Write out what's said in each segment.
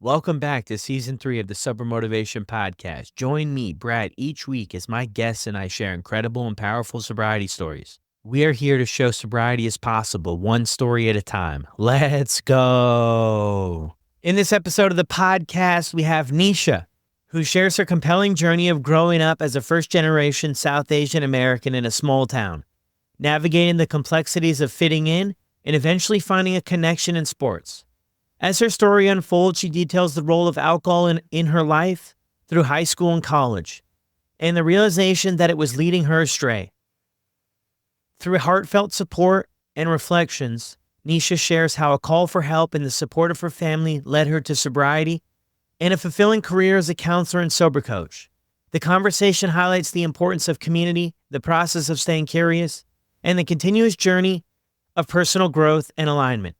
Welcome back to Season 3 of the Sober Motivation Podcast. Join me, Brad, each week as my guests and I share incredible and powerful sobriety stories. We are here to show sobriety is possible, one story at a time. Let's go. In this episode of the podcast, we have Nisha, who shares her compelling journey of growing up as a first-generation South Asian American in a small town, navigating the complexities of fitting in and eventually finding a connection in sports. As her story unfolds, she details the role of alcohol in her life through high school and college, and the realization that it was leading her astray. Through heartfelt support and reflections, Nisha shares how a call for help and the support of her family led her to sobriety and a fulfilling career as a counselor and sober coach. The conversation highlights the importance of community, the process of staying curious, and the continuous journey of personal growth and alignment.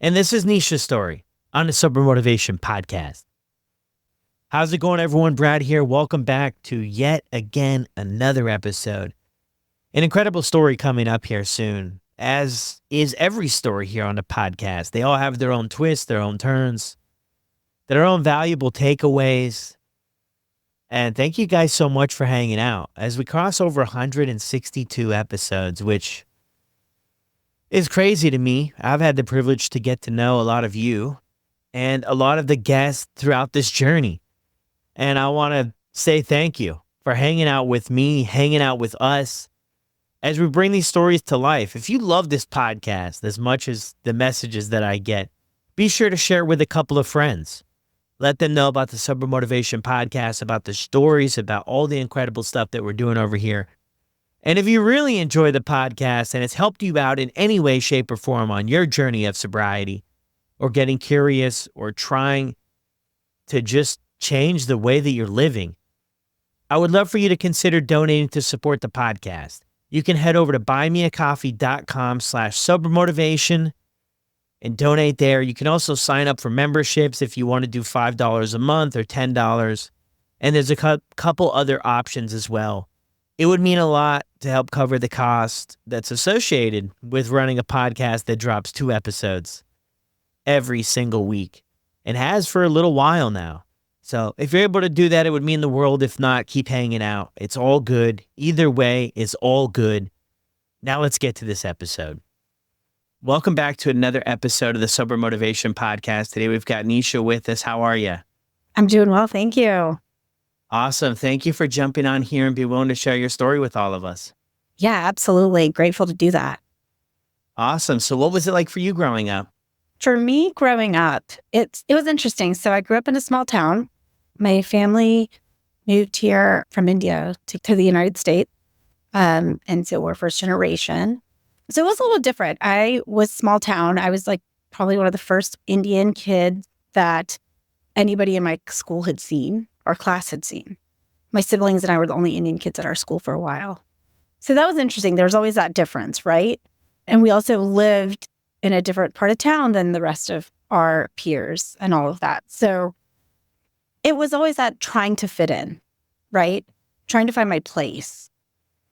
And this is Nisha's story on the Sober Motivation Podcast. How's it going, everyone? Brad here. Welcome back to yet again another episode. An incredible story coming up here soon, as is every story here on the podcast. They all have their own twists, their own turns, their own valuable takeaways. And thank you guys so much for hanging out as we cross over 162 episodes, which is crazy to me. I've had the privilege to get to know a lot of you and a lot of the guests throughout this journey. And I want to say thank you for hanging out with me, hanging out with us as we bring these stories to life. If you love this podcast as much as the messages that I get, be sure to share it with a couple of friends. Let them know about the Sober Motivation Podcast, about the stories, about all the incredible stuff that we're doing over here. And if you really enjoy the podcast and it's helped you out in any way, shape, or form on your journey of sobriety or getting curious or trying to just change the way that you're living, I would love for you to consider donating to support the podcast. You can head over to buymeacoffee.com/sobermotivation and donate there. You can also sign up for memberships if you want to do $5 a month or $10. And there's a couple other options as well. It would mean a lot to help cover the cost that's associated with running a podcast that drops 2 episodes every single week and has for a little while now. So if you're able to do that, it would mean the world. If not, keep hanging out. It's all good. Either way, it's all good. Now let's get to this episode. Welcome back to another episode of the Sober Motivation Podcast. Today we've got Nisha with us. How are you? I'm doing well, thank you. Awesome. Thank you for jumping on here and be willing to share your story with all of us. Yeah, absolutely. Grateful to do that. Awesome. So what was it like for you growing up? For me, growing up, it was interesting. So I grew up in a small town. My family moved here from India to the United States. And so we're first generation. So it was a little different. I was small town. I was like probably one of the first Indian kids that anybody in my school had seen. Our class had seen. My siblings and I were the only Indian kids at our school for a while. So that was interesting. There was always that difference, right? And we also lived in a different part of town than the rest of our peers and all of that. So it was always that trying to fit in, right? Trying to find my place.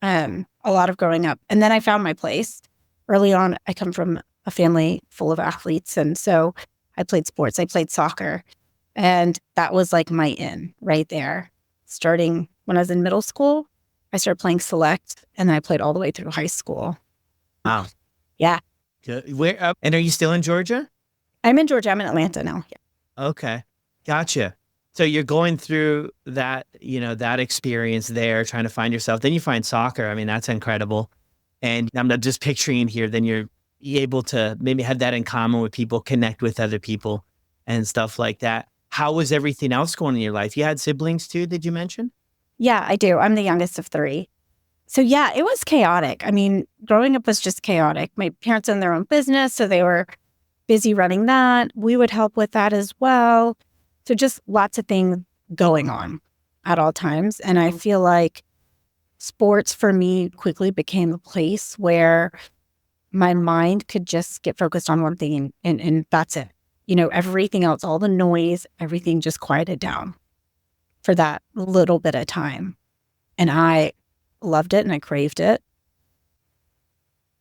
A lot of growing up. And then I found my place. Early on, I come from a family full of athletes. And so I played sports. I played soccer. And that was like my in right there. Starting when I was in middle school, I started playing select, and then I played all the way through high school. Wow. Yeah. Good. Where? And are you still in Georgia? I'm in Georgia. I'm in Atlanta now. Yeah. Okay. Gotcha. So you're going through that, that experience there, trying to find yourself. Then you find soccer. I mean, that's incredible. And I'm not just picturing here, then you're able to maybe have that in common with people, connect with other people and stuff like that. How was everything else going in your life? You had siblings too, did you mention? Yeah, I do. I'm the youngest of 3. So yeah, it was chaotic. I mean, growing up was just chaotic. My parents owned their own business, so they were busy running that. We would help with that as well. So just lots of things going on at all times. And I feel like sports for me quickly became a place where my mind could just get focused on one thing and that's it. Everything else, all the noise, everything just quieted down for that little bit of time. And I loved it and I craved it.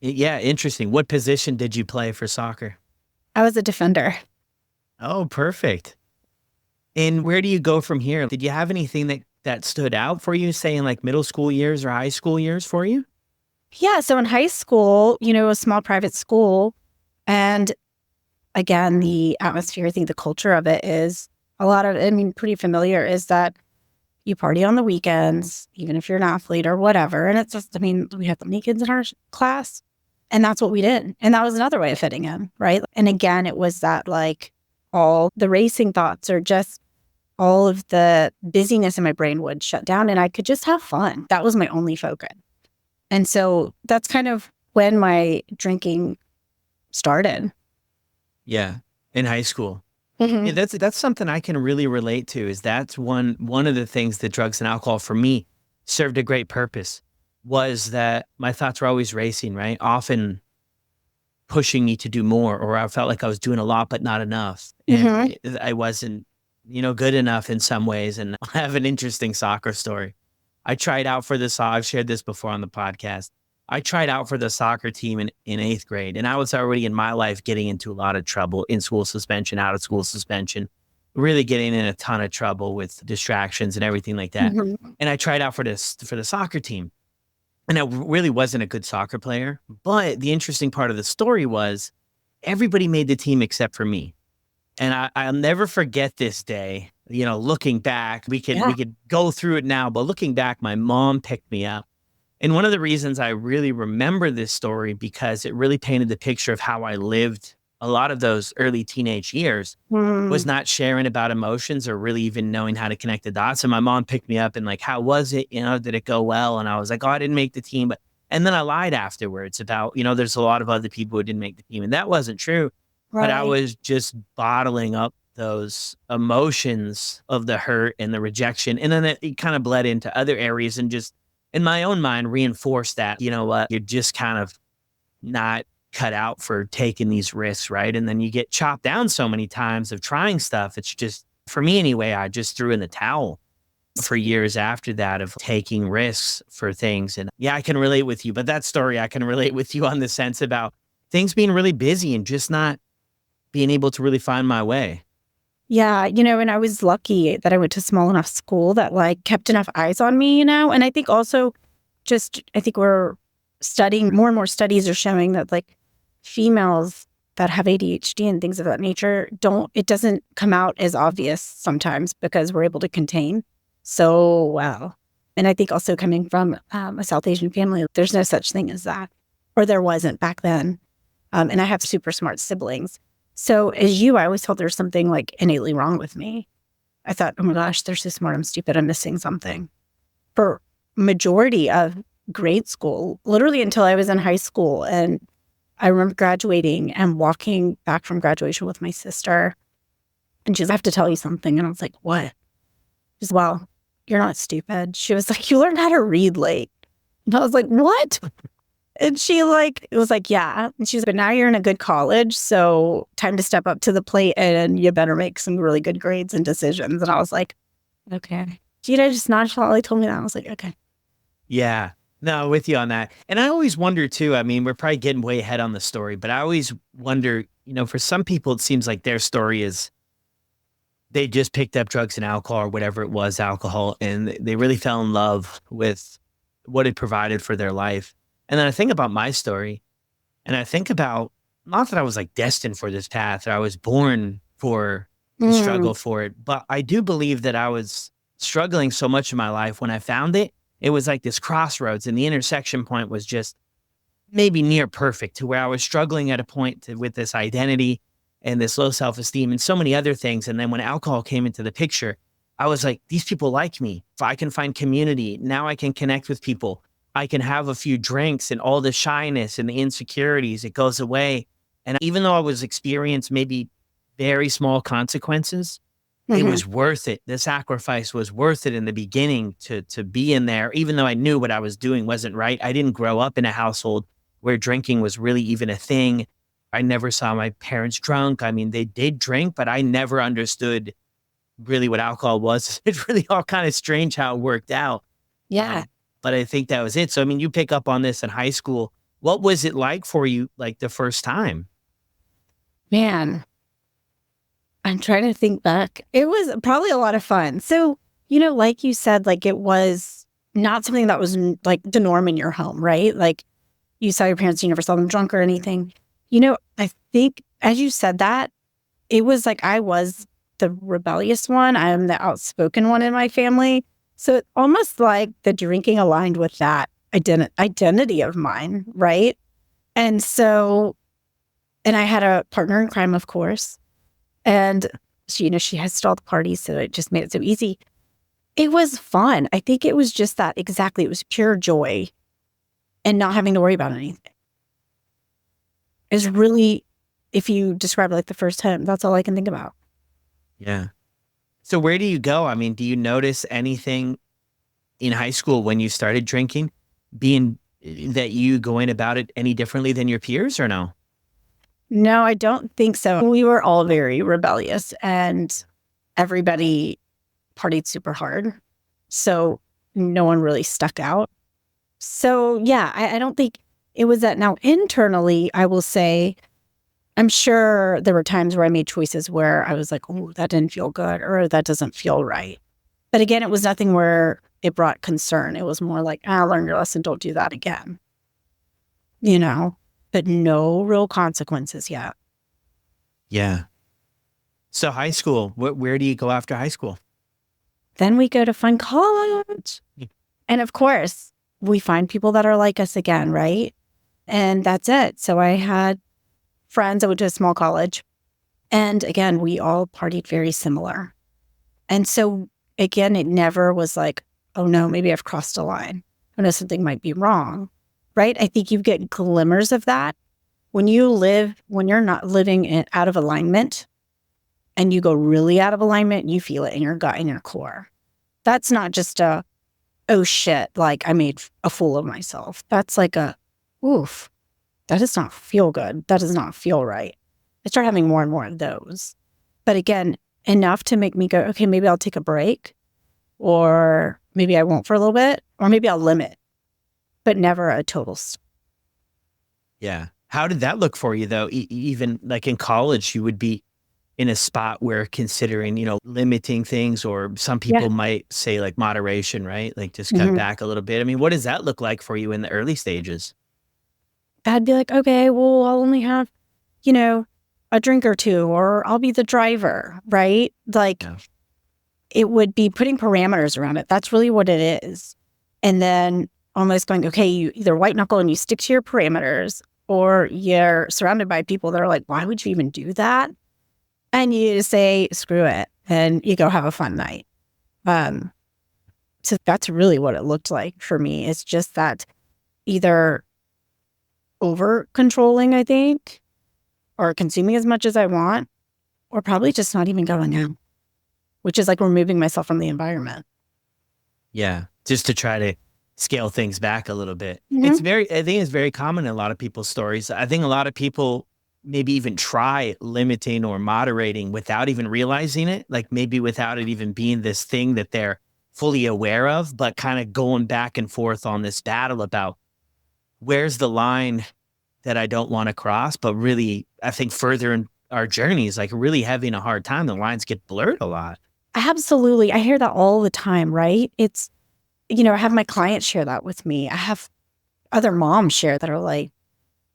Yeah, interesting. What position did you play for soccer? I was a defender. Oh, perfect. And where do you go from here? Did you have anything that stood out for you, say in like middle school years or high school years for you? Yeah. So in high school, a small private school. And again, the atmosphere, I think the culture of it is a lot of, pretty familiar, is that you party on the weekends, even if you're an athlete or whatever. And it's just, we had so many kids in our class, and that's what we did. And that was another way of fitting in, right? And again, it was that like all the racing thoughts or just all of the busyness in my brain would shut down and I could just have fun. That was my only focus. And so that's kind of when my drinking started. Yeah, in high school. Mm-hmm. Yeah, that's something I can really relate to. Is that's one of the things that drugs and alcohol for me served a great purpose, was that my thoughts were always racing, right? Often pushing me to do more, or I felt like I was doing a lot but not enough, and I wasn't, good enough in some ways. And I have an interesting soccer story. I tried out for I've shared this before on the podcast. I tried out for the soccer team in eighth grade, and I was already in my life getting into a lot of trouble, in school suspension, out of school suspension, really getting in a ton of trouble with distractions and everything like that. Mm-hmm. And I tried out for the soccer team, and I really wasn't a good soccer player. But the interesting part of the story was everybody made the team except for me. And I'll never forget this day. Looking back, we could go through it now, but looking back, my mom picked me up. And one of the reasons I really remember this story, because it really painted the picture of how I lived a lot of those early teenage years, was not sharing about emotions or really even knowing how to connect the dots. And my mom picked me up and like, how was it? Did it go well? And I was like, oh, I didn't make the team. And then I lied afterwards about, there's a lot of other people who didn't make the team. And that wasn't true. Right. But I was just bottling up those emotions of the hurt and the rejection. And then it kind of bled into other areas and just, in my own mind, reinforced that, you're just kind of not cut out for taking these risks, right? And then you get chopped down so many times of trying stuff. It's just, for me anyway, I just threw in the towel for years after that of taking risks for things. And yeah, I can relate with you. But that story, I can relate with you on the sense about things being really busy and just not being able to really find my way. Yeah, and I was lucky that I went to a small enough school that like kept enough eyes on me, And I think also I think we're studying, more and more studies are showing that like females that have ADHD and things of that nature it doesn't come out as obvious sometimes because we're able to contain so well. And I think also coming from a South Asian family, there's no such thing as that, or there wasn't back then. And I have super smart siblings. So as I always felt there's something like innately wrong with me. I thought, oh my gosh, they're so smart, I'm stupid, I'm missing something. For majority of grade school, literally until I was in high school. And I remember graduating and walking back from graduation with my sister. And she's, I have to tell you something. And I was like, what? She's, well, you're not stupid. She was like, you learned how to read late. And I was like, what? And she it was like, yeah. And she's, but now you're in a good college, so time to step up to the plate and you better make some really good grades and decisions. And I was like, okay. Just nonchalantly told me that. I was like, okay. Yeah, no, with you on that. And I always wonder too, we're probably getting way ahead on the story, but I always wonder, for some people, it seems like their story is they just picked up drugs and alcohol or whatever it was, alcohol, and they really fell in love with what it provided for their life. And then I think about my story, and I think about, not that I was like destined for this path or I was born for the struggle for it, but I do believe that I was struggling so much in my life. When I found it, it was like this crossroads, and the intersection point was just maybe near perfect, to where I was struggling at a point with this identity and this low self-esteem and so many other things. And then when alcohol came into the picture, I was like, these people like me. If I can find community, now I can connect with people. I can have a few drinks and all the shyness and the insecurities, it goes away. And even though I was experiencing maybe very small consequences, it was worth it. The sacrifice was worth it in the beginning to be in there, even though I knew what I was doing wasn't right. I didn't grow up in a household where drinking was really even a thing. I never saw my parents drunk. They did drink, but I never understood really what alcohol was. It's really all kind of strange how it worked out. Yeah. But I think that was it. So, you pick up on this in high school. What was it like for you, like the first time? Man, I'm trying to think back. It was probably a lot of fun. So, like you said, like it was not something that was like the norm in your home, right? Like you saw your parents, you never saw them drunk or anything. I think as you said that, it was like I was the rebellious one. I am the outspoken one in my family. So it's almost like the drinking aligned with that identity of mine, right? And so, and I had a partner in crime, of course. And she hosted all the parties, so it just made it so easy. It was fun. I think it was just that exactly. It was pure joy and not having to worry about anything. It's really, if you describe it like the first time, that's all I can think about. Yeah. So where do you go? I mean, do you notice anything in high school when you started drinking, being that you going about it any differently than your peers or no? No, I don't think so. We were all very rebellious and everybody partied super hard. So no one really stuck out. So yeah, I don't think it was that. Now internally, I will say, I'm sure there were times where I made choices where I was like, oh, that didn't feel good or that doesn't feel right. But again, it was nothing where it brought concern. It was more like, learn your lesson. Don't do that again. But no real consequences yet. Yeah. So high school, where do you go after high school? Then we go to find college. And of course, we find people that are like us again, right? And that's it. So I had friends. I went to a small college. And again, we all partied very similar. And so again, it never was like, oh no, maybe I've crossed a line. Oh no, something might be wrong, right? I think you get glimmers of that when you're not living out of alignment and you go really out of alignment, you feel it in your gut and your core. That's not just oh shit, like I made a fool of myself. That's like oof, that does not feel good. That does not feel right. I start having more and more of those. But again, enough to make me go, okay, maybe I'll take a break, or maybe I won't for a little bit, or maybe I'll limit, but never a total stop. Yeah. How did that look for you though? Even like in college, you would be in a spot where considering, limiting things, or some Yeah. people might say like moderation, right? Like just cut Mhm. back a little bit. I mean, what does that look like for you in the early stages? I'd be like, okay, well, I'll only have, you know, a drink or two, or I'll be the driver, right? Like Yeah. it would be putting parameters around it. That's really what it is. And then almost going, okay, you either white knuckle and you stick to your parameters, or you're surrounded by people that are like, why would you even do that? And you say, screw it. And you go have a fun night. So that's really what it looked like for me. It's just that either over controlling, I think, or consuming as much as I want, or probably just not even going out, which is like removing myself from the environment. Yeah. Just to try to scale things back a little bit. Mhm. I think it's very common in a lot of people's stories. I think a lot of people maybe even try limiting or moderating without even realizing it, like maybe without it even being this thing that they're fully aware of, but kind of going back and forth on this battle about where's the line that I don't want to cross. But really, I think further in our journeys, like really having a hard time, the lines get blurred a lot. Absolutely. I hear that all the time, right? It's, I have my clients share that with me. I have other moms share that are like,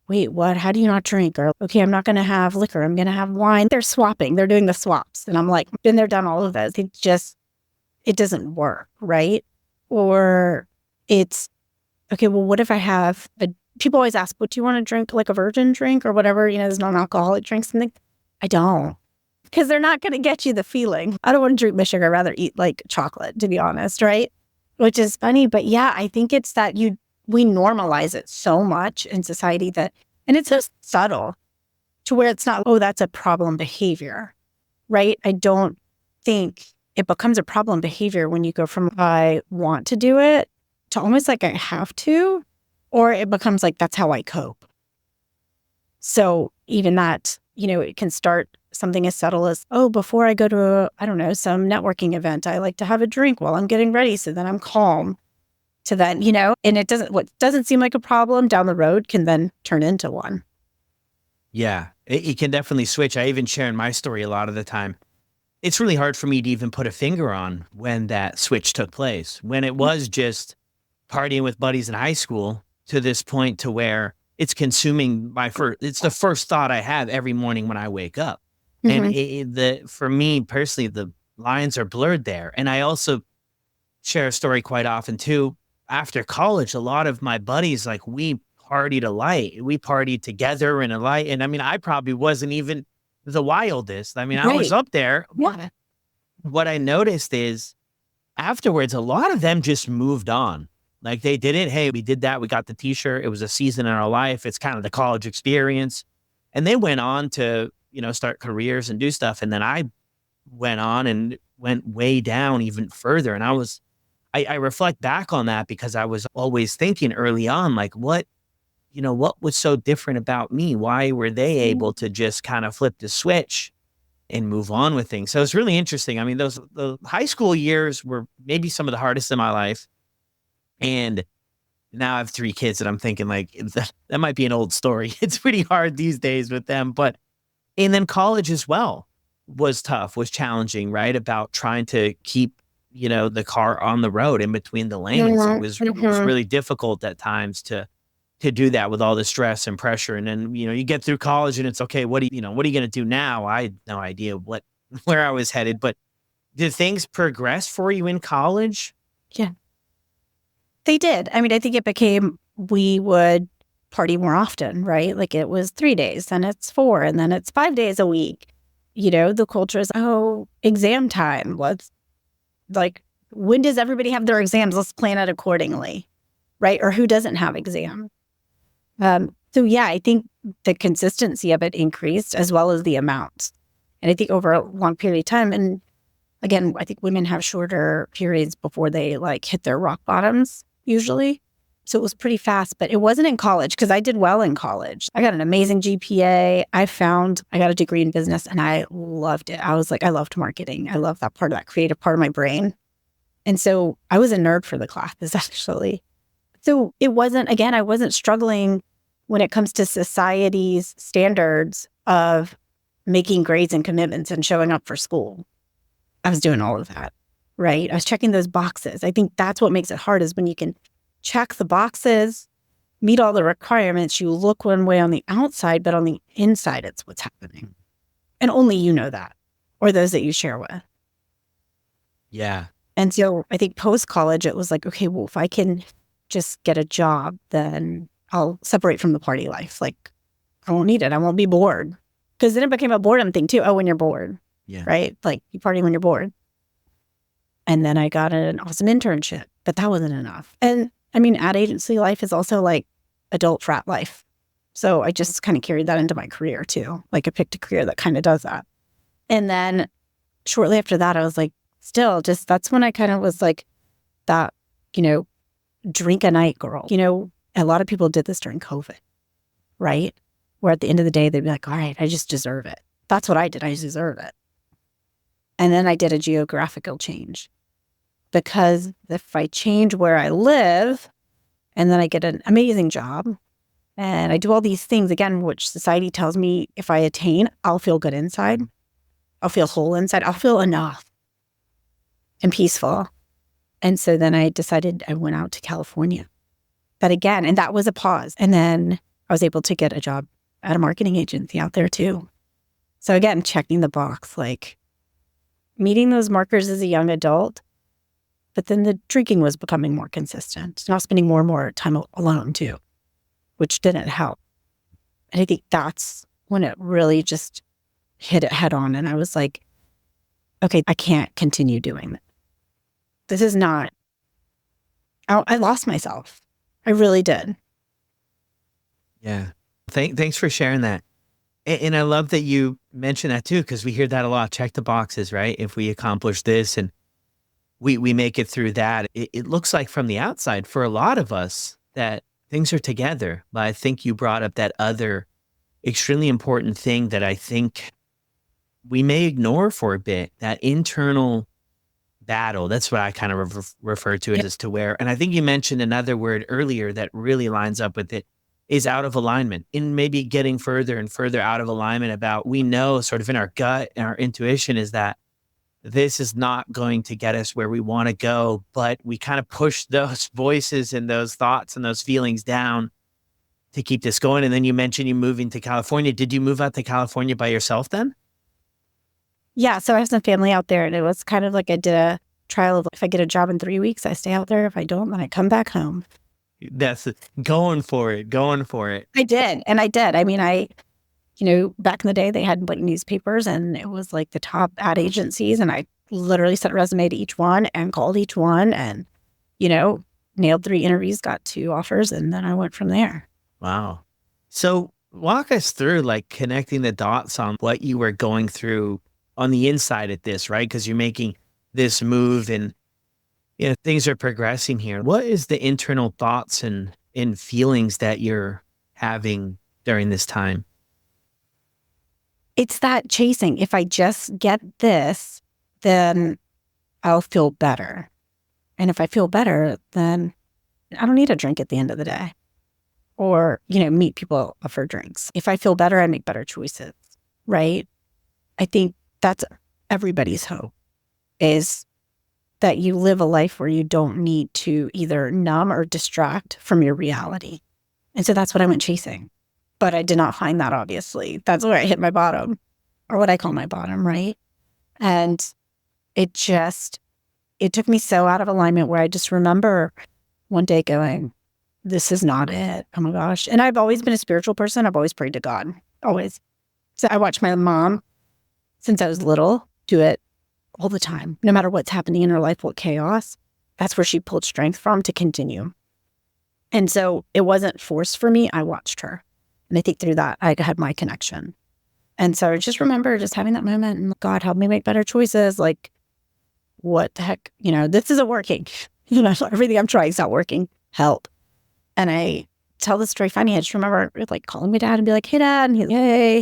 wait, what? How do you not drink? Or, okay, I'm not going to have liquor. I'm going to have wine. They're swapping. They're doing the swaps. And I'm like, been there, done all of those. It doesn't work, right? Or it's, okay, well, what if I have people always ask, what do you want to drink? Like a virgin drink or whatever, there's non-alcoholic drink, something. I don't. Because they're not going to get you the feeling. I don't want to drink my sugar. I'd rather eat like chocolate, to be honest, right? Which is funny. But yeah, I think it's that we normalize it so much in society and it's so subtle to where it's not, oh, that's a problem behavior, right? I don't think it becomes a problem behavior when you go from I want to do it to almost like I have to, or it becomes like that's how I cope. So even that, it can start something as subtle as, oh, before I go to, some networking event, I like to have a drink while I'm getting ready. So then I'm calm. To then, and what doesn't seem like a problem down the road can then turn into one. Yeah, it can definitely switch. I even share in my story a lot of the time. It's really hard for me to even put a finger on when that switch took place. When it was just partying with buddies in high school to this point to where it's consuming it's the first thought I have every morning when I wake up. And Hmm. for me personally, the lines are blurred there. And I also share a story quite often too. After college, a lot of my buddies, like we partied a light. We partied together in a light. And I mean, I probably wasn't even the wildest. I mean, I was Right. up there. Yeah. What I noticed is afterwards, a lot of them just moved on. Like they did it. Hey, we did that. We got the t-shirt. It was a season in our life. It's kind of the college experience. And they went on to, start careers and do stuff. And then I went on and went way down even further. And I reflect back on that because I was always thinking early on, like, what was so different about me? Why were they able to just kind of flip the switch and move on with things? So it's really interesting. I mean, the high school years were maybe some of the hardest in my life. And now I have 3 kids and I'm thinking like that might be an old story. It's pretty hard these days with them. But and then college as well was tough, was challenging, right? About trying to keep, the car on the road in between the lanes. It Mhm, was mhm. really difficult at times to do that with all the stress and pressure. And then, you get through college and it's okay, what are you gonna do now? I had no idea what where I was headed. But did things progress for you in college? Yeah, they did. I mean, I think it became we would party more often, right? Like it was 3 days, then it's 4, and then it's 5 days a week. The culture is, "Oh, exam time. Let's like, when does everybody have their exams? Let's plan it accordingly." Right? Or who doesn't have exam? So yeah, I think the consistency of it increased as well as the amounts. And I think over a long period of time, and again, I think women have shorter periods before they like hit their rock bottoms usually. So it was pretty fast, but it wasn't in college because I did well in college. I got an amazing GPA. I got a degree in business and I loved it. I was like, I loved marketing. I love that part of that creative part of my brain. And so I was a nerd for the classes actually. So it wasn't, again, I wasn't struggling when it comes to society's standards of making grades and commitments and showing up for school. I was doing all of that, right? I was checking those boxes. I think that's what makes it hard is when you can check the boxes, meet all the requirements, you look one way on the outside, but on the inside, it's what's happening. And only you know that, or those that you share with. Yeah. And so I think post-college, it was like, okay, well, if I can just get a job, then I'll separate from the party life. Like, I won't need it. I won't be bored. Because then it became a boredom thing too. Oh, when you're bored, Yeah. right? Like, you party when you're bored. And then I got an awesome internship, but that wasn't enough. And I mean, ad agency life is also like adult frat life. So I just kind of carried that into my career too. Like, I picked a career that kind of does that. And then shortly after that, I was like, still, just that's when I kind of was like that, drink a night girl. A lot of people did this during COVID, right? Where at the end of the day, they'd be like, all right, I just deserve it. That's what I did. I just deserve it. And then I did a geographical change because if I change where I live and then I get an amazing job and I do all these things, again, which society tells me if I attain, I'll feel good inside. I'll feel whole inside. I'll feel enough and peaceful. And so then I decided I went out to California. But again, and that was a pause. And then I was able to get a job at a marketing agency out there too. So again, checking the box, like meeting those markers as a young adult, but then the drinking was becoming more consistent. Now spending more and more time alone too, which didn't help. And I think that's when it really just hit it head on. And I was like, okay, I can't continue doing this. This is not, I lost myself. I really did. Yeah. Thanks for sharing that. And I love that you mentioned that too, because we hear that a lot. Check the boxes, right? If we accomplish this and we make it through that, it looks like from the outside for a lot of us that things are together. But I think you brought up that other extremely important thing that I think we may ignore for a bit, that internal battle. That's what I kind of refer to it Yep. as to where, and I think you mentioned another word earlier that really lines up with it. is out of alignment, and maybe getting further and further out of alignment about, we know sort of in our gut and our intuition is that this is not going to get us where we want to go, but we kind of push those voices and those thoughts and those feelings down to keep this going. And then you mentioned you moving to California. Did you move out to California by yourself then? Yeah. So I have some family out there, and it was kind of like I did a trial of, if I get a job in 3 weeks, I stay out there. If I don't, then I come back home. That's going for it, going for it. I did. And I did. I mean, back in the day, they had like newspapers, and it was like the top ad agencies. And I literally sent a resume to each one and called each one and, nailed 3 interviews, got 2 offers. And then I went from there. Wow. So walk us through like connecting the dots on what you were going through on the inside at this, right? Because you're making this move and things are progressing here. What is the internal thoughts and feelings that you're having during this time? It's that chasing. If I just get this, then I'll feel better. And if I feel better, then I don't need a drink at the end of the day or, meet people for drinks. If I feel better, I make better choices, right? I think that's everybody's hope, is that you live a life where you don't need to either numb or distract from your reality. And so that's what I went chasing. But I did not find that, obviously. That's where I hit my bottom, or what I call my bottom, right? And it took me so out of alignment where I just remember one day going, this is not it. Oh my gosh. And I've always been a spiritual person. I've always prayed to God, always. So I watched my mom since I was little do it all the time, no matter what's happening in her life, what chaos. That's where she pulled strength from to continue. And so it wasn't forced for me. I watched her. And I think through that, I had my connection. And so I just remember just having that moment and, God, help me make better choices. Like, what the heck? This isn't working. Everything I'm trying is not working. Help. And I tell this story funny. I just remember like calling my dad and be like, hey, Dad. And he's like, hey.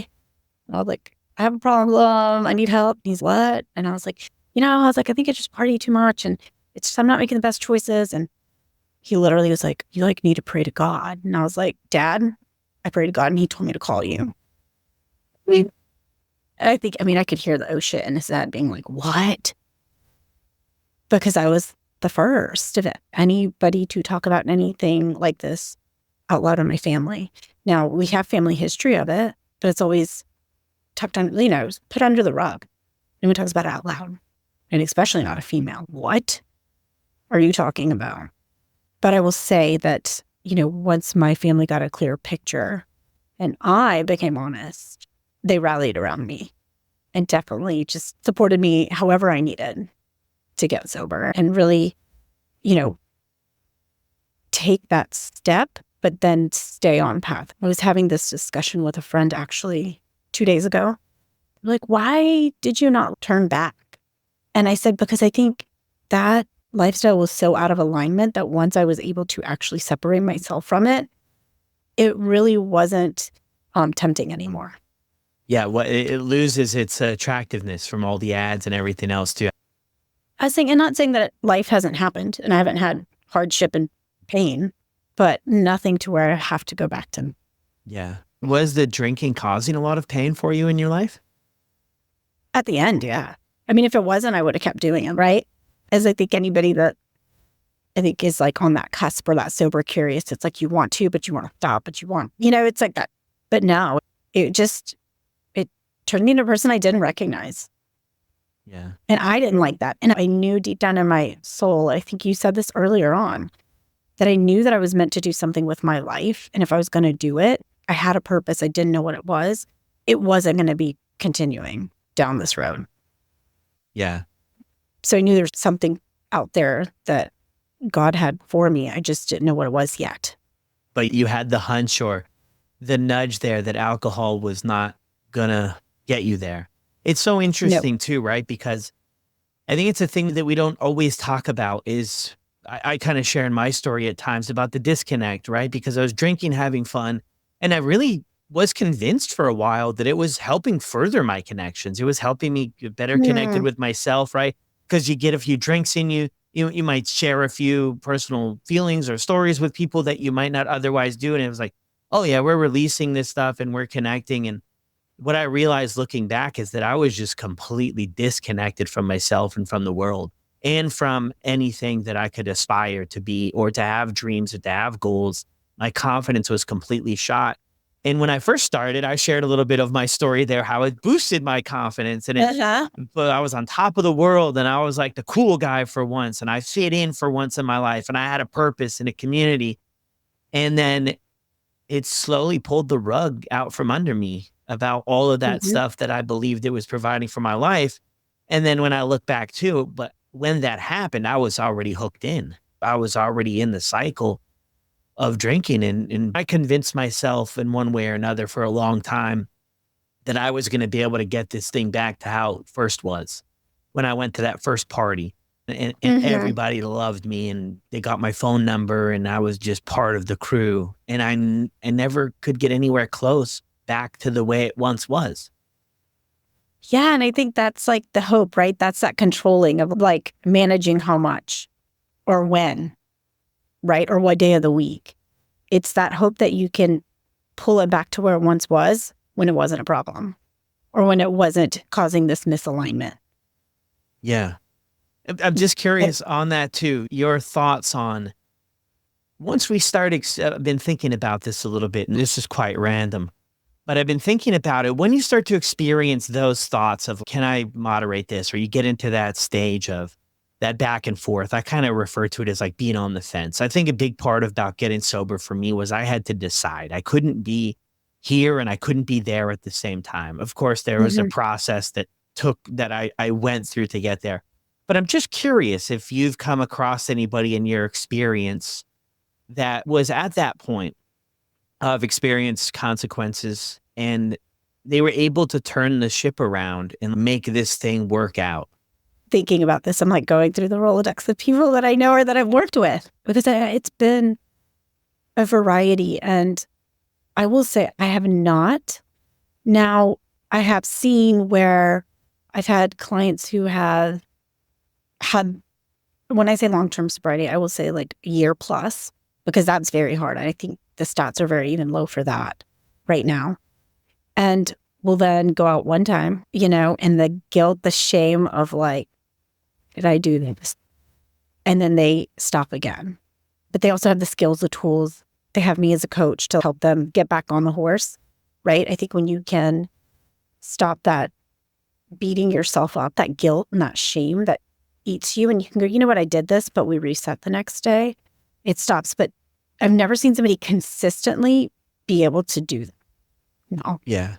And I was like, I have a problem. I need help. And he's, what? And I was like, I think I just party too much. And it's just, I'm not making the best choices. And he literally was like, you like need to pray to God. And I was like, Dad, I prayed to God and he told me to call you. I could hear the oh shit in his head being like, what? Because I was the first of anybody to talk about anything like this out loud in my family. Now, we have family history of it, but it's always tucked under, put under the rug. No one talks about it out loud, and especially not a female. What are you talking about? But I will say that, once my family got a clear picture and I became honest, they rallied around me and definitely just supported me however I needed to get sober and really, take that step, but then stay on path. I was having this discussion with a friend actually 2 days ago. Like, why did you not turn back? And I said, because I think that lifestyle was so out of alignment that once I was able to actually separate myself from it, it really wasn't tempting anymore. Yeah, it loses its attractiveness from all the ads and everything else too. I was saying, and not saying that life hasn't happened and I haven't had hardship and pain, but nothing to where I have to go back to. Yeah. Was the drinking causing a lot of pain for you in your life? At the end, yeah. If it wasn't, I would have kept doing it, right? As I think anybody that I think is like on that cusp or that sober curious, it's like you want to, but you want to stop, but you want, it's like that. But no, it turned me into a person I didn't recognize. Yeah. And I didn't like that. And I knew deep down in my soul, I think you said this earlier on, that I knew that I was meant to do something with my life. And if I was going to do it, I had a purpose. I didn't know what it was. It wasn't going to be continuing down this road. Yeah. So I knew there's something out there that God had for me. I just didn't know what it was yet. But you had the hunch or the nudge there that alcohol was not going to get you there. It's so interesting too, right? Because I think it's a thing that we don't always talk about is I kind of share in my story at times about the disconnect, right? Because I was drinking, having fun, and I really was convinced for a while that it was helping further my connections. It was helping me get better connected with myself, right? Because you get a few drinks in you, you might share a few personal feelings or stories with people that you might not otherwise do. And it was like, oh yeah, we're releasing this stuff and we're connecting. And what I realized looking back is that I was just completely disconnected from myself and from the world and from anything that I could aspire to be or to have dreams or to have goals. My confidence was completely shot. And when I first started, I shared a little bit of my story there, how it boosted my confidence and Uh-huh. but I was on top of the world and I was like the cool guy for once and I fit in for once in my life and I had a purpose in a community. And then it slowly pulled the rug out from under me about all of that Mhm. stuff that I believed it was providing for my life. And then when I look back too, but when that happened, I was already hooked in. I was already in the cycle of drinking. And I convinced myself in one way or another for a long time that I was going to be able to get this thing back to how it first was when I went to that first party. And Mhm. everybody loved me and they got my phone number and I was just part of the crew. And I never could get anywhere close back to the way it once was. Yeah, and I think that's like the hope, right? That's that controlling of like managing how much or when, right? Or what day of the week. It's that hope that you can pull it back to where it once was when it wasn't a problem or when it wasn't causing this misalignment. Yeah. I'm just curious on that too. Your thoughts on once we started, I've been thinking about this a little bit, and this is quite random, but I've been thinking about it. When you start to experience those thoughts of, can I moderate this? Or you get into that stage of that back and forth, I kind of refer to it as like being on the fence. I think a big part about getting sober for me was I had to decide. I couldn't be here and I couldn't be there at the same time. Of course, there was a Mhm. process that I went through to get there. But I'm just curious if you've come across anybody in your experience that was at that point of experienced consequences and they were able to turn the ship around and make this thing work out. Thinking about this, I'm like going through the Rolodex of people that I know or that I've worked with because it's been a variety. And I will say I have not. Now, I have seen where I've had clients who have had, when I say long-term sobriety, I will say like a year plus, because that's very hard. I think the stats are very even low for that right now. And will then go out one time, and the guilt, the shame of like, did I do this? And then they stop again. But they also have the skills, the tools. They have me as a coach to help them get back on the horse, right? I think when you can stop that beating yourself up, that guilt and that shame that eats you, and you can go, you know what, I did this, but we reset the next day, it stops. But I've never seen somebody consistently be able to do that. No. Yeah.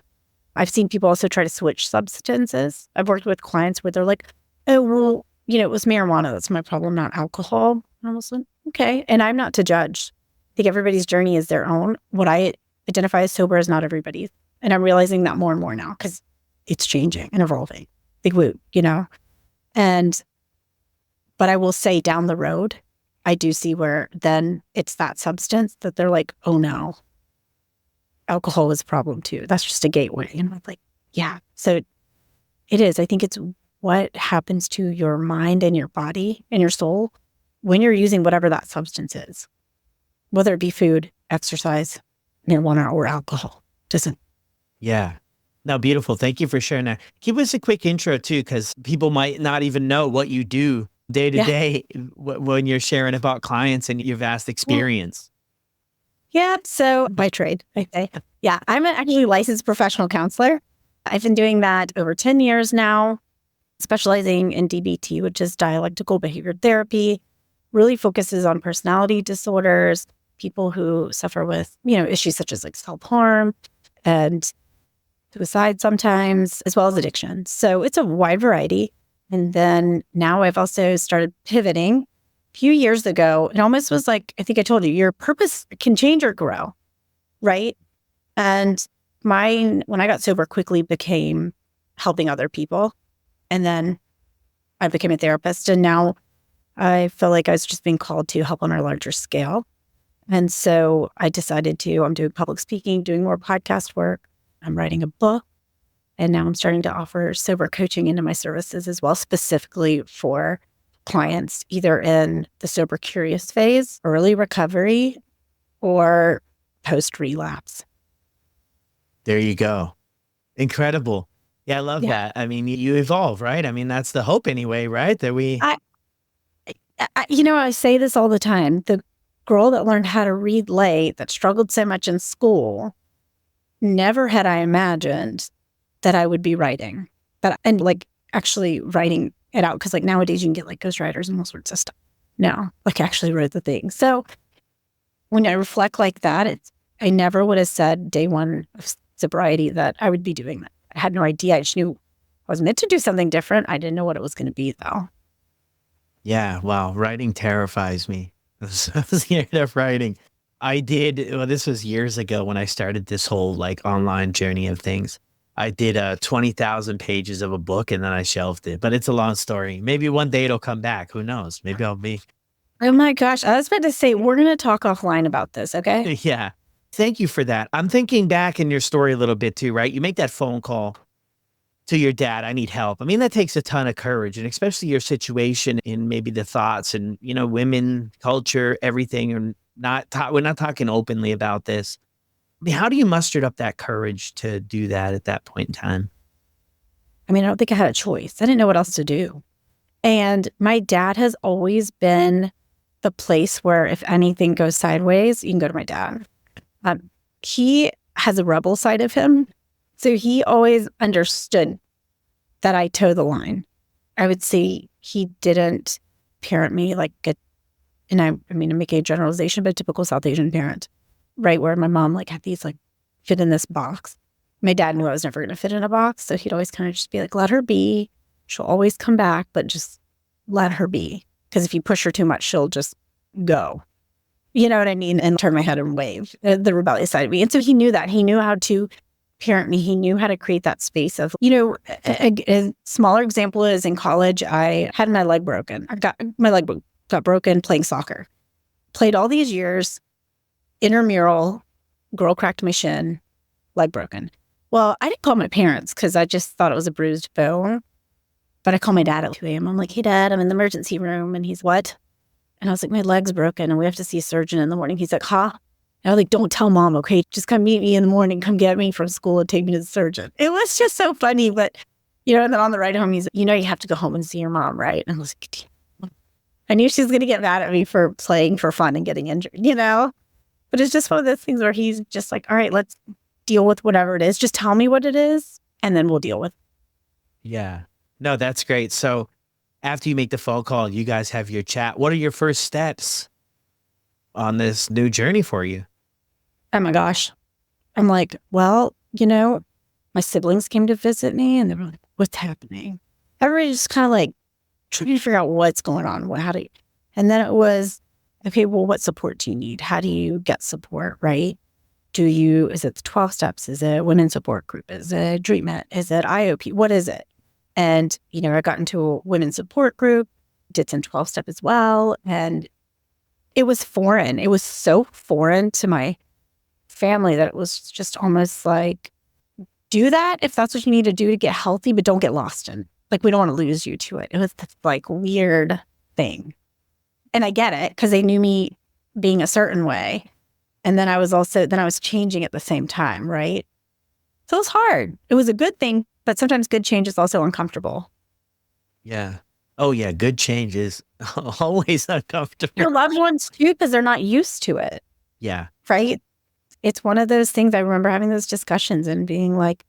I've seen people also try to switch substances. I've worked with clients where they're like, oh, well, it was marijuana. That's my problem, not alcohol. I almost went, okay. And I'm not to judge. I think everybody's journey is their own. What I identify as sober is not everybody's. And I'm realizing that more and more now because it's changing and evolving. Big woo, And, but I will say down the road, I do see where then it's that substance that they're like, oh no, alcohol is a problem too. That's just a gateway. And I'm like, yeah. So it is. I think it's what happens to your mind and your body and your soul when you're using whatever that substance is, whether it be food, exercise, marijuana, or alcohol. Doesn't. Yeah. No, beautiful. Thank you for sharing that. Give us a quick intro too, because people might not even know what you do day to Yeah. day when you're sharing about clients and your vast Yeah. experience. Yeah. So by trade, I say. Yeah. I'm an actually licensed professional counselor. I've been doing that over 10 years now, specializing in DBT, which is dialectical behavior therapy, really focuses on personality disorders, people who suffer with, issues such as like self-harm and suicide sometimes, as well as addiction. So it's a wide variety. And then now I've also started pivoting. A few years ago, it almost was like, I think I told you, your purpose can change or grow, right? And mine, when I got sober, quickly became helping other people. And then I became a therapist. And now I feel like I was just being called to help on a larger scale. And so I decided I'm doing public speaking, doing more podcast work. I'm writing a book. And now I'm starting to offer sober coaching into my services as well, specifically for clients, either in the sober curious phase, early recovery, or post relapse. There you go. Incredible. Yeah, I love that. I mean, you evolve, right? I mean, that's the hope anyway, right? That we. I say this all the time. The girl that learned how to read late, that struggled so much in school, never had I imagined that I would be writing and like actually writing it out. Cause like nowadays you can get like ghostwriters and all sorts of stuff. No, like actually wrote the thing. So when I reflect like that, I never would have said day one of sobriety that I would be doing that. I had no idea. I just knew I was meant to do something different. I didn't know what it was going to be though. Yeah, wow. Writing terrifies me. I was scared of writing. This was years ago when I started this whole like online journey of things. I did 20,000 pages of a book and then I shelved it, but it's a long story. Maybe one day it'll come back. Who knows? Maybe I'll be. Oh my gosh. I was about to say, we're going to talk offline about this. Okay. Yeah. Thank you for that. I'm thinking back in your story a little bit too, right? You make that phone call to your dad, I need help. I mean, that takes a ton of courage, and especially your situation and maybe the thoughts and, women, culture, everything. And we're not talking openly about this. I mean, how do you muster up that courage to do that at that point in time? I mean, I don't think I had a choice. I didn't know what else to do. And my dad has always been the place where if anything goes sideways, you can go to my dad. He has a rebel side of him. So he always understood that I toe the line. I would say he didn't parent me like I'm making a generalization, but a typical South Asian parent, right? Where my mom like had these like fit in this box. My dad knew I was never going to fit in a box. So he'd always kind of just be like, let her be. She'll always come back, but just let her be. Because if you push her too much, she'll just go. You know what I mean? And turn my head and wave, the rebellious side of me. And so he knew that. He knew how to parent me. He knew how to create that space of, a smaller example is in college, I had my leg broken. My leg got broken playing soccer. Played all these years, intramural, girl cracked my shin, leg broken. Well, I didn't call my parents because I just thought it was a bruised bone. But I called my dad at 2 a.m. I'm like, hey, Dad, I'm in the emergency room. And he's, what? And I was like, my leg's broken and we have to see a surgeon in the morning. He's like, huh? And I was like, don't tell Mom, okay? Just come meet me in the morning. Come get me from school and take me to the surgeon. It was just so funny. But, and then on the ride home, he's like, you have to go home and see your mom, right? And I was like, I knew she was going to get mad at me for playing for fun and getting injured, But it's just one of those things where he's just like, all right, let's deal with whatever it is. Just tell me what it is and then we'll deal with it. Yeah. No, that's great. So after you make the phone call, you guys have your chat. What are your first steps on this new journey for you? Oh my gosh. I'm like, well, my siblings came to visit me and they were like, what's happening? Everybody just kind of like trying to figure out what's going on. And then it was, okay, well, what support do you need? How do you get support, right? Is it the 12 steps? Is it women's support group? Is it treatment? Is it IOP? What is it? And, I got into a women's support group, did some 12-step as well. And it was foreign. It was so foreign to my family that it was just almost like, do that if that's what you need to do to get healthy, but don't get lost in. Like, we don't want to lose you to it. It was this like weird thing. And I get it because they knew me being a certain way. And then I was changing at the same time, right? So it was hard. It was a good thing. But sometimes good change is also uncomfortable. Yeah. Oh, yeah. Good change is always uncomfortable. Your loved ones too, because they're not used to it. Yeah. Right? It's one of those things. I remember having those discussions and being like,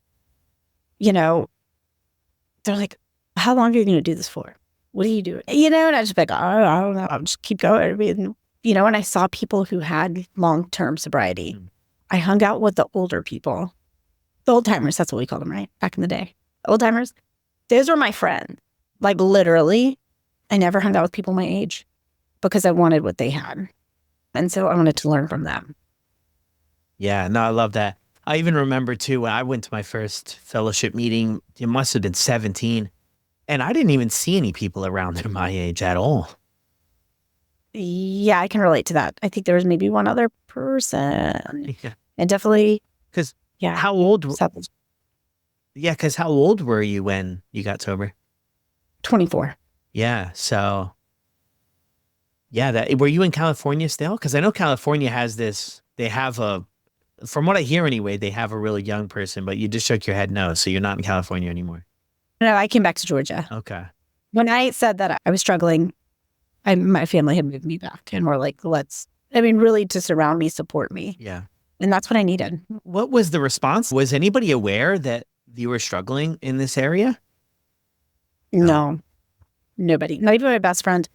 they're like, how long are you going to do this for? What are you doing? And I just be like, I don't know. I'll just keep going. I mean, and I saw people who had long-term sobriety. I hung out with the older people. The old timers, that's what we call them, right? Back in the day. Old timers. Those were my friends. Like literally, I never hung out with people my age because I wanted what they had. And so I wanted to learn from them. Yeah, no, I love that. I even remember too, when I went to my first fellowship meeting, it must have been 17. And I didn't even see any people around there my age at all. Yeah, I can relate to that. I think there was maybe one other person. Yeah. And definitely. Because yeah. How old? Yeah, because how old were you when you got sober? 24. Yeah, so yeah, were you in California still? Because I know California has this. They have a From what I hear anyway, they have a really young person, but you just shook your head no, so you're not in California anymore. No, I came back to Georgia. Okay. When I said that I was struggling, my family had moved me back and were like, really to surround me, support me. Yeah. And that's what I needed. What was the response? Was anybody aware that you were struggling in this area? No, nobody. Not even my best friend.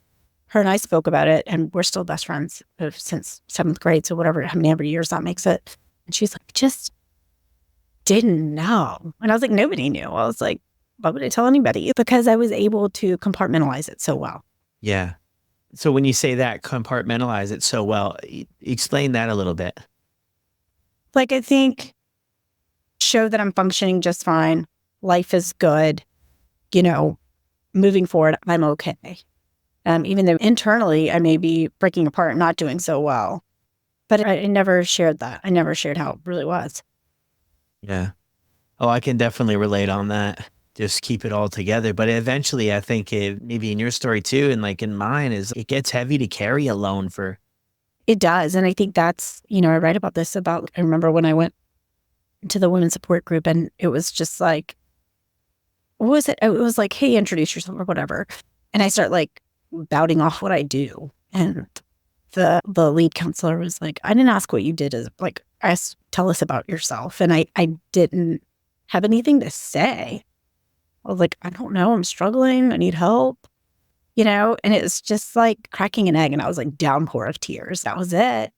Her and I spoke about it, and we're still best friends since 7th grade. So whatever, how many years that makes it. And she's like, just didn't know. And I was like, nobody knew. I was like, why would I tell anybody? Because I was able to compartmentalize it so well. Yeah. So when you say that, compartmentalize it so well, explain that a little bit. Like, I think show that I'm functioning just fine. Life is good. Moving forward, I'm okay. Even though internally I may be breaking apart, not doing so well. But I never shared that. I never shared how it really was. Yeah. Oh, I can definitely relate on that. Just keep it all together. But eventually, I think maybe in your story too, and like in mine, is it gets heavy to carry alone for. It does. And I think that's, I write about this I remember when I went to the women's support group and it was just like, what was it? It was like, hey, introduce yourself or whatever. And I start like bouting off what I do. And the lead counselor was like, I didn't ask what you did. Tell us about yourself. And I didn't have anything to say. I was like, I don't know. I'm struggling. I need help. And it was just like cracking an egg. And I was like downpour of tears. That was it.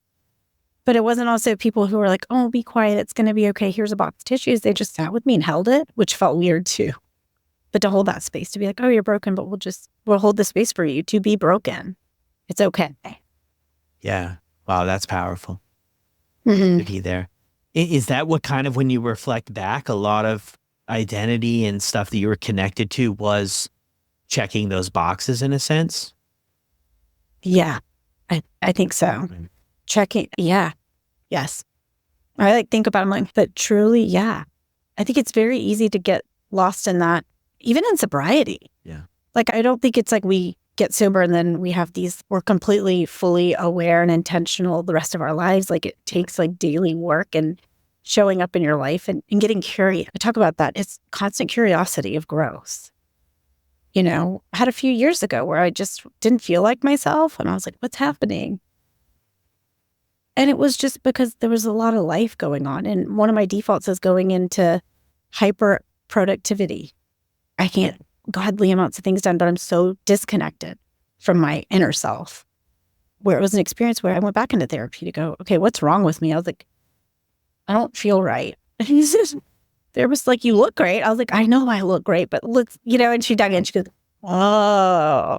But it wasn't also people who were like, oh, be quiet. It's going to be okay. Here's a box of tissues. They just sat with me and held it, which felt weird too. But to hold that space, to be like, oh, you're broken, but we'll hold the space for you to be broken. It's okay. Yeah. Wow, that's powerful. Mm-hmm. To be there. Is that what kind of, when you reflect back, a lot of identity and stuff that you were connected to was checking those boxes in a sense? Yeah, I think so. Mm-hmm. Checking. Yeah. Yes. I think about it, I'm like, but truly, yeah. I think it's very easy to get lost in that, even in sobriety. Yeah. Like, I don't think it's like we get sober and then we're completely fully aware and intentional the rest of our lives. Like, it takes like daily work and showing up in your life and getting curious. I talk about that. It's constant curiosity of growth. I had a few years ago where I just didn't feel like myself. And I was like, what's happening? And it was just because there was a lot of life going on. And one of my defaults is going into hyper productivity. I can't godly amounts of things done, but I'm so disconnected from my inner self, where it was an experience where I went back into therapy to go, okay, what's wrong with me? I was like, I don't feel right. And he says, there was like, you look great. I was like, I know I look great, but and she dug in. She goes, oh,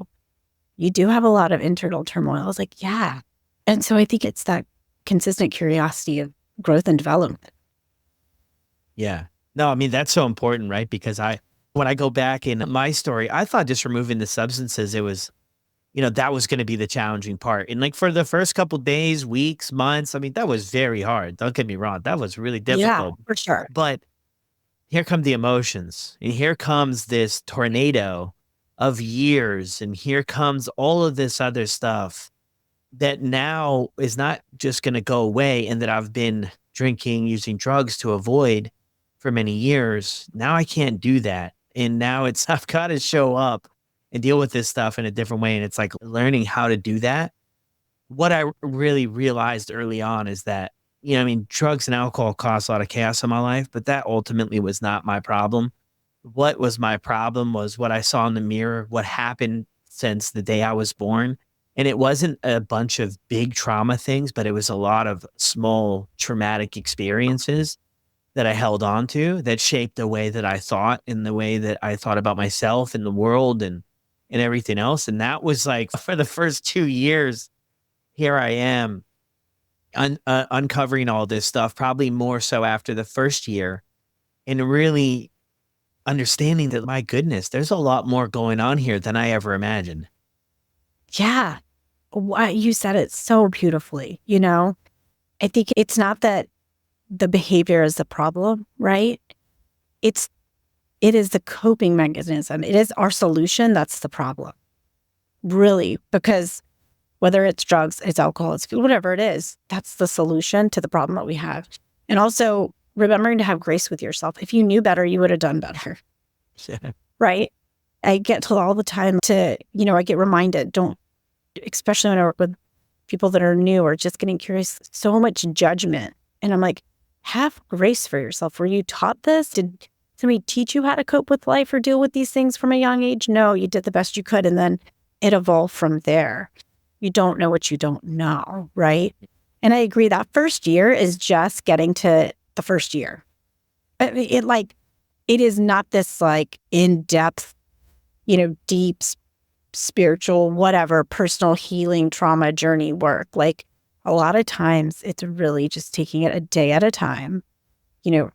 you do have a lot of internal turmoil. I was like, yeah. And so I think it's that consistent curiosity of growth and development. Yeah. No, I mean, that's so important, right? Because when I go back in my story, I thought just removing the substances, it was, that was going to be the challenging part. And like for the first couple days, weeks, months, I mean, that was very hard. Don't get me wrong. That was really difficult. Yeah, for sure. But here come the emotions. And here comes this tornado of years. And here comes all of this other stuff that now is not just going to go away, and that I've been drinking, using drugs to avoid for many years. Now I can't do that. And now I've got to show up and deal with this stuff in a different way. And it's like learning how to do that. What I really realized early on is that, drugs and alcohol caused a lot of chaos in my life, but that ultimately was not my problem. What was my problem was what I saw in the mirror, what happened since the day I was born. And it wasn't a bunch of big trauma things, but it was a lot of small traumatic experiences that I held on to that shaped the way that I thought, and the way that I thought about myself and the world and everything else. And that was like, for the first 2 years, here I am uncovering all this stuff, probably more so after the first year, and really understanding that, my goodness, there's a lot more going on here than I ever imagined. Yeah. You said it so beautifully. I think it's not that the behavior is the problem, right? It is the coping mechanism. It is our solution that's the problem, really, because whether it's drugs, it's alcohol, it's food, whatever it is, that's the solution to the problem that we have. And also remembering to have grace with yourself. If you knew better, you would have done better. Yeah. Right? I get told all the time to, I get reminded, especially when I work with people that are new or just getting curious, so much judgment. And I'm like, have grace for yourself. Were you taught this? Did somebody teach you how to cope with life or deal with these things from a young age? No, you did the best you could. And then it evolved from there. You don't know what you don't know, right? And I agree that first year is just getting to the first year. It is not this in-depth, deep spiritual, whatever, personal healing, trauma journey work. A lot of times it's really just taking it a day at a time,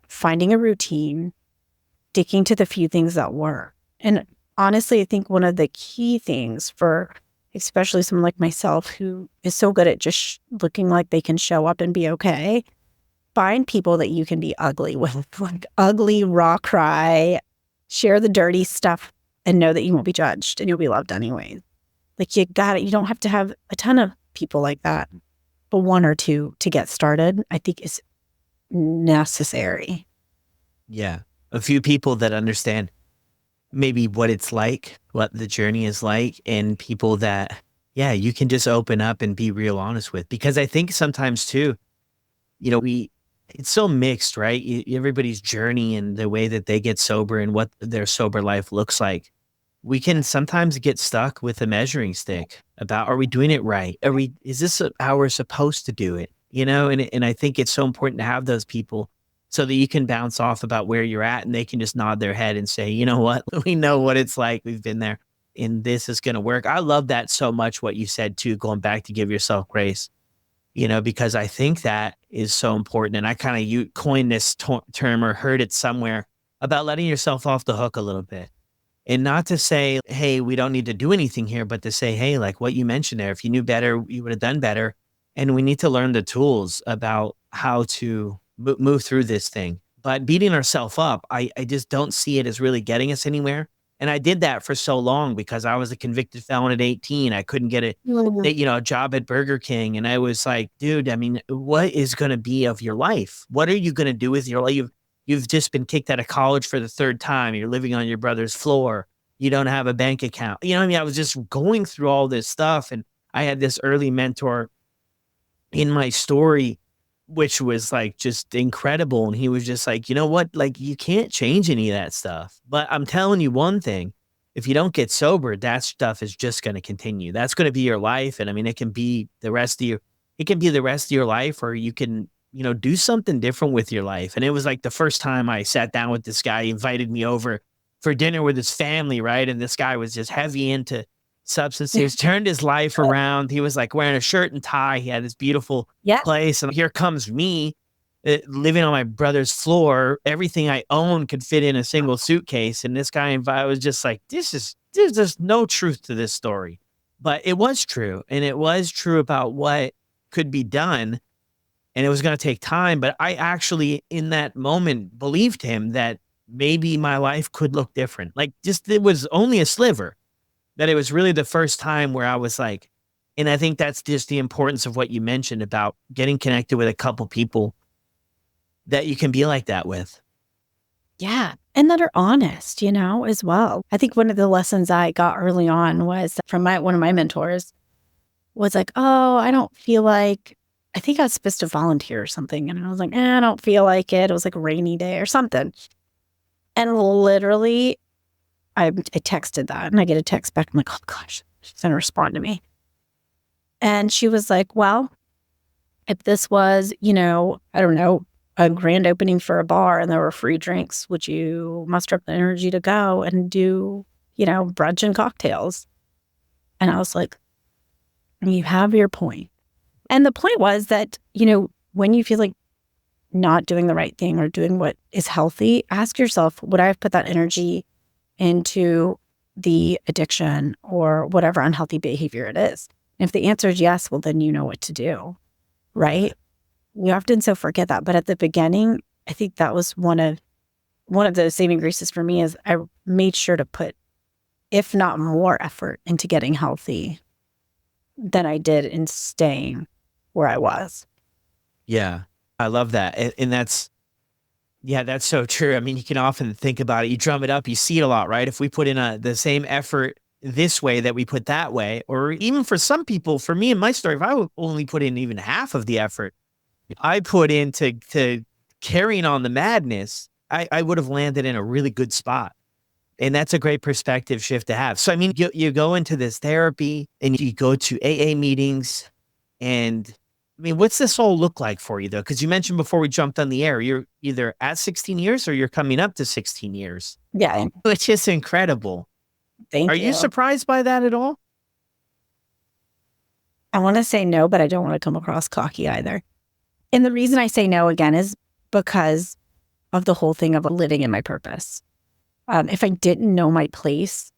finding a routine, sticking to the few things that work. And honestly, I think one of the key things for especially someone like myself who is so good at just looking like they can show up and be okay, find people that you can be ugly with, ugly, raw cry, share the dirty stuff, and know that you won't be judged and you'll be loved anyways. You got it. You don't have to have a ton of people like that, but one or two to get started, I think is necessary. Yeah. A few people that understand maybe what it's like, what the journey is like, and people that, yeah, you can just open up and be real honest with. Because I think sometimes too, it's so mixed, right? Everybody's journey and the way that they get sober and what their sober life looks like. We can sometimes get stuck with a measuring stick about, are we doing it right? Is this how we're supposed to do it? And I think it's so important to have those people so that you can bounce off about where you're at and they can just nod their head and say, you know what? We know what it's like. We've been there and this is going to work. I love that so much, what you said too, going back to give yourself grace, because I think that is so important. And I kind of coined this term or heard it somewhere about letting yourself off the hook a little bit. And not to say, hey, we don't need to do anything here, but to say, hey, like what you mentioned there, if you knew better, you would have done better. And we need to learn the tools about how to move through this thing. But beating ourselves up, I just don't see it as really getting us anywhere. And I did that for so long because I was a convicted felon at 18. I couldn't get a job at Burger King. And I was like, dude, I mean, what is going to be of your life? What are you going to do with your life? You've just been kicked out of college for the third time. You're living on your brother's floor. You don't have a bank account. I was just going through all this stuff. And I had this early mentor in my story, which was just incredible. And he was just like, you know what? You can't change any of that stuff. But I'm telling you one thing, if you don't get sober, that stuff is just going to continue. That's going to be your life. And I mean, it can be the rest of your life, or you can, do something different with your life. And it was the first time I sat down with this guy. He invited me over for dinner with his family, right? And this guy was just heavy into substances, turned his life around. He was wearing a shirt and tie. He had this beautiful place. And here comes me living on my brother's floor. Everything I own could fit in a single suitcase. And this guy I was just like, there's just no truth to this story. But it was true. And it was true about what could be done. And it was going to take time. But I actually, in that moment, believed him that maybe my life could look different. It was only a sliver. That it was really the first time where I was and I think that's just the importance of what you mentioned about getting connected with a couple people that you can be like that with. Yeah. And that are honest, as well. I think one of the lessons I got early on was from one of my mentors was oh, I don't feel like, I think I was supposed to volunteer or something. And I was like, I don't feel like it. It was a rainy day or something. And literally, I texted that and I get a text back. I'm like, oh gosh, she's going to respond to me. And she was like, well, if this was, I don't know, a grand opening for a bar and there were free drinks, would you muster up the energy to go and do, brunch and cocktails? And I was like, you have your point. And the point was that, when you feel like not doing the right thing or doing what is healthy, ask yourself, would I have put that energy into the addiction or whatever unhealthy behavior it is? And if the answer is yes, well, then you know what to do, right? We often so forget that. But at the beginning, I think that was one of those saving graces for me is I made sure to put, if not more effort into getting healthy than I did in staying where I was. Yeah. I love that. And that's so true. I mean, you can often think about it. You drum it up, you see it a lot, right? If we put in the same effort this way that we put that way, or even for some people, for me in my story, if I would only put in even half of the effort I put into to carrying on the madness, I would have landed in a really good spot. And that's a great perspective shift to have. So, I mean, you go into this therapy and you go to AA meetings. And I mean, what's this all look like for you, though? Because you mentioned before we jumped on the air, you're either at 16 years or you're coming up to 16 years, Yeah. which is incredible. Thank Are you. you surprised by that at all? I want to say no, but I don't want to come across cocky either. And the reason I say no again is because of the whole thing of living in my purpose. If I didn't know my place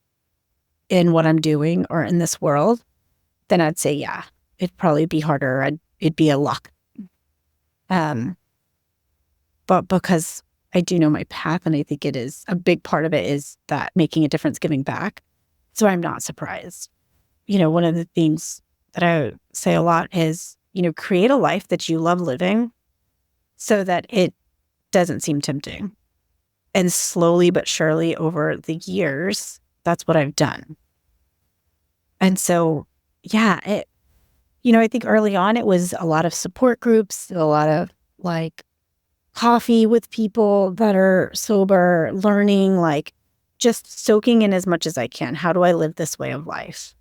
in what I'm doing or in this world, then I'd say, yeah, it'd probably be harder. It'd be a luck. But because I do know my path, and I think it is a big part of it is that making a difference, giving back. So I'm not surprised. One of the things that I say a lot is, create a life that you love living so that it doesn't seem tempting. And slowly but surely over the years, that's what I've done. And so, yeah, I think early on it was a lot of support groups, a lot of like coffee with people that are sober, learning, like just soaking in as much as I can. How do I live this way of life?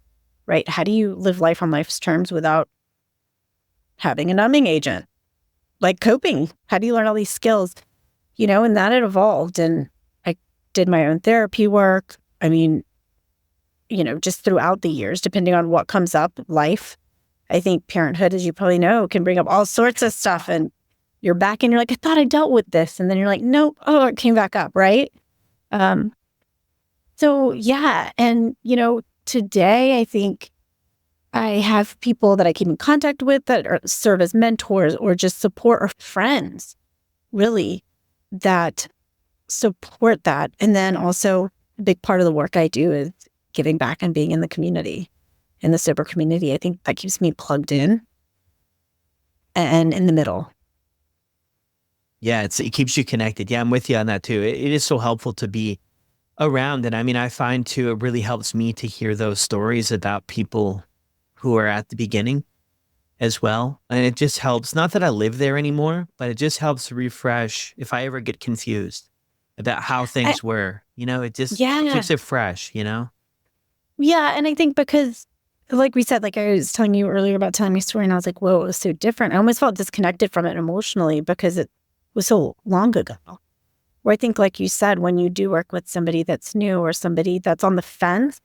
Right? How do you live life on life's terms without having a numbing agent? Like coping. How do you learn all these skills? And that had evolved. And I did my own therapy work. I mean, just throughout the years, depending on what comes up, life. I think parenthood, as you probably know, can bring up all sorts of stuff. And you're back and you're like, I thought I dealt with this. And then you're like, nope. Oh, it came back up, right? So, yeah. And, today I think I have people that I keep in contact with that serve as mentors or just support, or friends, really, that support that. And then also a big part of the work I do is giving back and being in the community, in the sober community. I think that keeps me plugged in and in the middle. Yeah, it keeps you connected. Yeah, I'm with you on that too. It is so helpful to be around. And I mean, I find too, it really helps me to hear those stories about people who are at the beginning as well. And it just helps, not that I live there anymore, but it just helps refresh if I ever get confused about how things were, it just keeps it fresh, Yeah. And I think because, like we said, like I was telling you earlier about telling my story, and I was like, whoa, it was so different. I almost felt disconnected from it emotionally because it was so long ago. Where I think, like you said, when you do work with somebody that's new or somebody that's on the fence,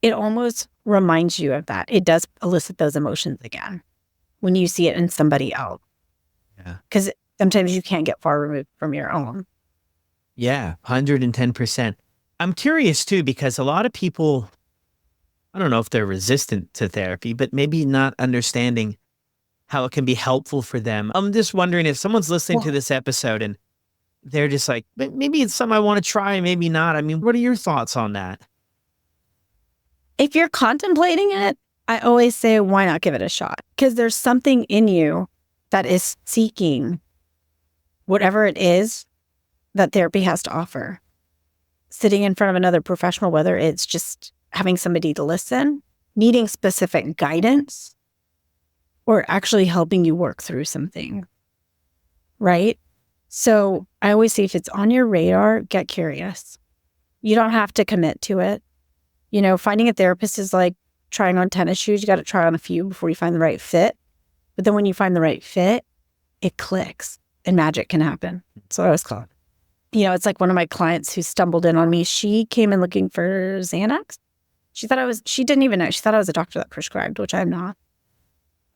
it almost reminds you of that. It does elicit those emotions again when you see it in somebody else. Yeah. Because sometimes you can't get far removed from your own. Yeah, 110%. I'm curious too, because a lot of people, I don't know if they're resistant to therapy, but maybe not understanding how it can be helpful for them. I'm just wondering if someone's listening to this episode and they're just like, maybe it's something I want to try, maybe not. I mean, what are your thoughts on that? If you're contemplating it, I always say, why not give it a shot? Because there's something in you that is seeking whatever it is that therapy has to offer. Sitting in front of another professional, whether it's just having somebody to listen, needing specific guidance, or actually helping you work through something, right? So I always say, if it's on your radar, get curious. You don't have to commit to it. Finding a therapist is like trying on tennis shoes. You got to try on a few before you find the right fit. But then when you find the right fit, it clicks and magic can happen. That's what I was called. It's like one of my clients who stumbled in on me. She came in looking for Xanax. She didn't even know. She thought I was a doctor that prescribed, which I'm not.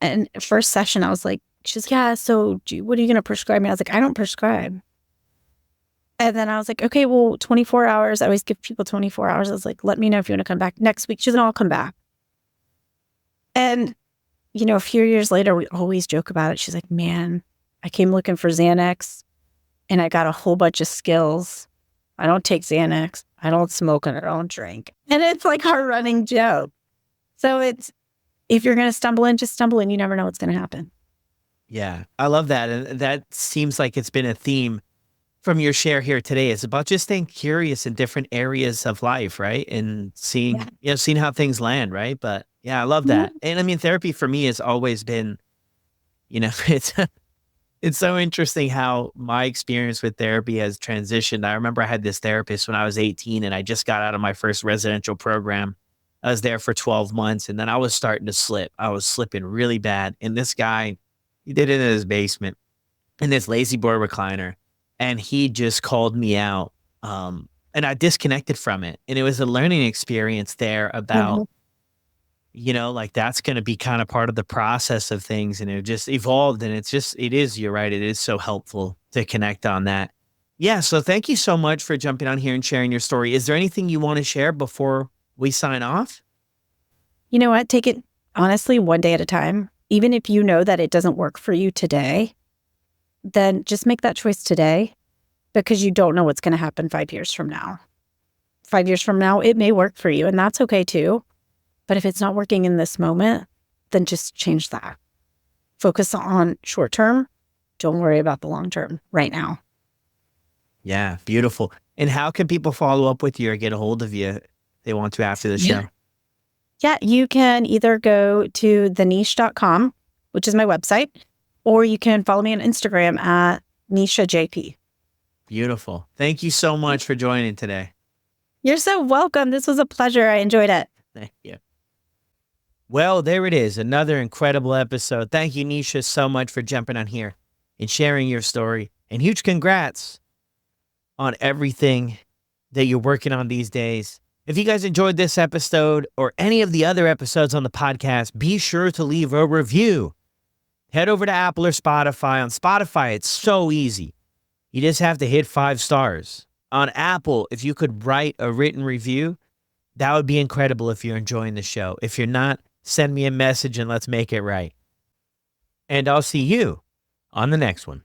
And first session, I was like, she's like, yeah, so what are you going to prescribe me? I was like, I don't prescribe. And then I was like, okay, well, 24 hours. I always give people 24 hours. I was like, let me know if you want to come back next week. She's like, I'll come back. And, a few years later, we always joke about it. She's like, man, I came looking for Xanax and I got a whole bunch of skills. I don't take Xanax. I don't smoke and I don't drink. And it's like our running joke. So if you're going to stumble in, just stumble in. You never know what's going to happen. Yeah, I love that. And that seems like it's been a theme from your share here today. It's about just staying curious in different areas of life, right? And Yeah. seeing how things land, right? But yeah, I love that. Mhm. And I mean, therapy for me has always been, it's it's so interesting how my experience with therapy has transitioned. I remember I had this therapist when I was 18 and I just got out of my first residential program. I was there for 12 months and then I was starting to slip. I was slipping really bad. And this guy, he did it in his basement in this lazy boy recliner. And he just called me out. And I disconnected from it. And it was a learning experience there about, Mhm. like that's going to be kind of part of the process of things. And it just evolved. And you're right. It is so helpful to connect on that. Yeah. So thank you so much for jumping on here and sharing your story. Is there anything you want to share before we sign off? You know what? Take it honestly one day at a time. Even if you know that it doesn't work for you today, then just make that choice today because you don't know what's going to happen 5 years from now. 5 years from now, it may work for you, and that's okay too. But if it's not working in this moment, then just change that. Focus on short term. Don't worry about the long term right now. Yeah. Beautiful. And how can people follow up with you or get a hold of you if they want to after the Yeah. show? Yeah, you can either go to theniche.com, which is my website, or you can follow me on Instagram at Nisha JP. Beautiful. Thank you so much for joining today. You're so welcome. This was a pleasure. I enjoyed it. Thank you. Well, there it is. Another incredible episode. Thank you, Nisha, so much for jumping on here and sharing your story. And huge congrats on everything that you're working on these days. If you guys enjoyed this episode or any of the other episodes on the podcast, be sure to leave a review. Head over to Apple or Spotify. On Spotify, it's so easy. You just have to hit 5 stars. On Apple, if you could write a written review, that would be incredible if you're enjoying the show. If you're not, send me a message and let's make it right. And I'll see you on the next one.